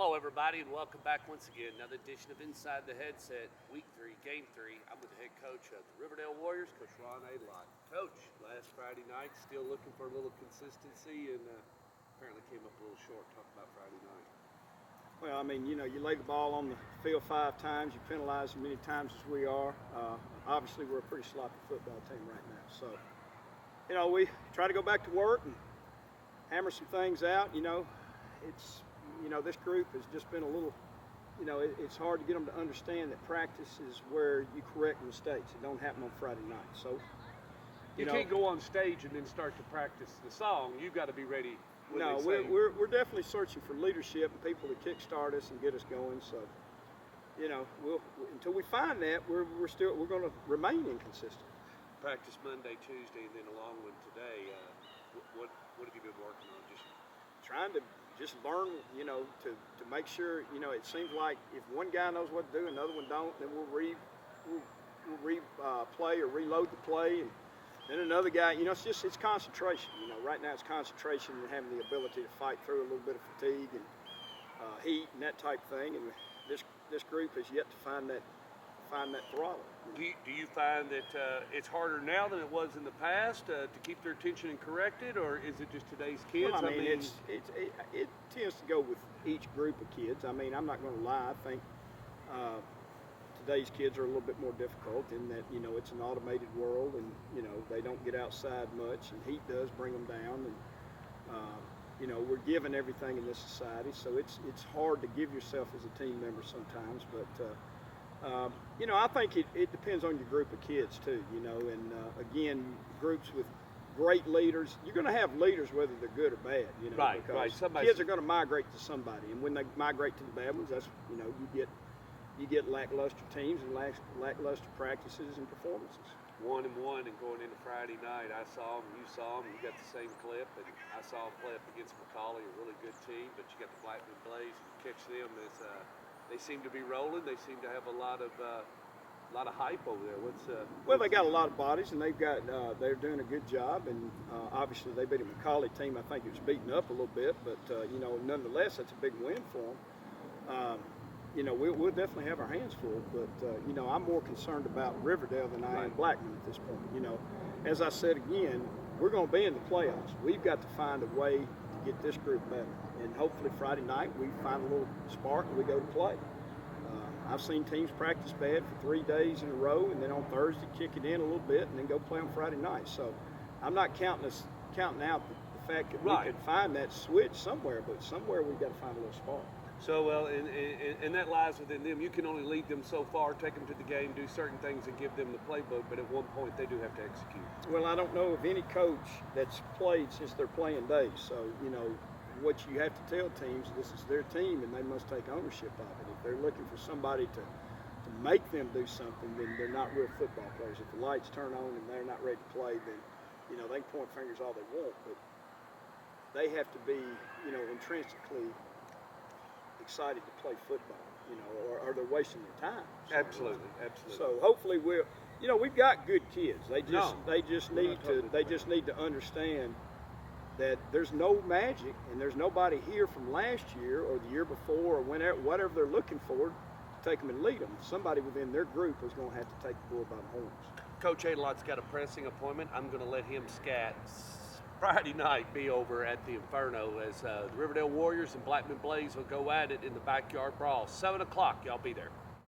Hello, everybody, and welcome back once again. Another edition of Inside the Headset, Week 3, Game 3. I'm with the head coach of the Riverdale Warriors, Coach Ron Aydelott. Coach, last Friday night, still looking for a little consistency, and apparently came up a little short. Talk about Friday night. Well, I mean, you lay the ball on the field 5 times. You penalize as many times as we are. Obviously, we're a pretty sloppy football team right now. So, we try to go back to work and hammer some things out. It's this group has just been a little, it's hard to get them to understand that practice is where you correct mistakes. It don't happen on Friday night. So, you can't go on stage and then start to practice the song. You've got to be ready. No, we're definitely searching for leadership and people to kickstart us and get us going. So, until we find that, we're going to remain inconsistent. Practice Monday, Tuesday, and then a long one today. What have you been working on? Just trying to learn, to make sure. It seems like if one guy knows what to do, another one don't, then we'll replay or reload the play, and then another guy. It's concentration. Right now it's concentration and having the ability to fight through a little bit of fatigue and heat and that type of thing. And this group has yet to find that throttle. Do you find that it's harder now than it was in the past to keep their attention and correct it, or is it just today's kids? Well, I mean, it tends to go with each group of kids. I mean, I'm not going to lie. I think today's kids are a little bit more difficult in that, it's an automated world, and, they don't get outside much, and heat does bring them down. And, we're given everything in this society, so it's hard to give yourself as a team member sometimes, but I think it depends on your group of kids too, and again, groups with great leaders, you're going to have leaders whether they're good or bad, right. Kids are going to migrate to somebody, and when they migrate to the bad ones, that's, you get lackluster teams and lackluster practices and performances. 1-1 and going into Friday night, I saw them, you saw them, you got the same clip, and I saw them play up against McCallie, a really good team, but you got the Blackman Blaze, and catch them as they seem to be rolling. They seem to have a lot of hype over there. Well, they got a lot of bodies, and they're doing a good job. And obviously, they beat a McCallie team. I think it was beaten up a little bit, but nonetheless, that's a big win for them. We'll definitely have our hands full. But I'm more concerned about Riverdale than I am Blackman at this point. As I said again, we're going to be in the playoffs. We've got to find a way to get this group better. And hopefully Friday night we find a little spark and we go to play. I've seen teams practice bad for 3 days in a row, and then on Thursday kick it in a little bit and then go play on Friday night. So I'm not counting out the fact that we could find that switch somewhere, but somewhere we've got to find a little spark. So, well, and that lies within them. You can only lead them so far, take them to the game, do certain things, and give them the playbook, but at one point they do have to execute. Well, I don't know of any coach that's played since their playing days. So, what you have to tell teams, this is their team, and they must take ownership of it. If they're looking for somebody to make them do something, then they're not real football players. If the lights turn on and they're not ready to play, then, they can point fingers all they want, but they have to be, intrinsically excited to play football, or they're wasting their time. So, absolutely. So hopefully we've got good kids. They just need to understand that there's no magic and there's nobody here from last year or the year before or whatever they're looking for to take them and lead them. Somebody within their group is going to have to take the bull by the horns. Coach Aydelott's got a pressing appointment. I'm going to let him scat. Friday night be over at the Inferno as the Riverdale Warriors and Blackman Blaze will go at it in the backyard brawl. 7 o'clock, y'all be there.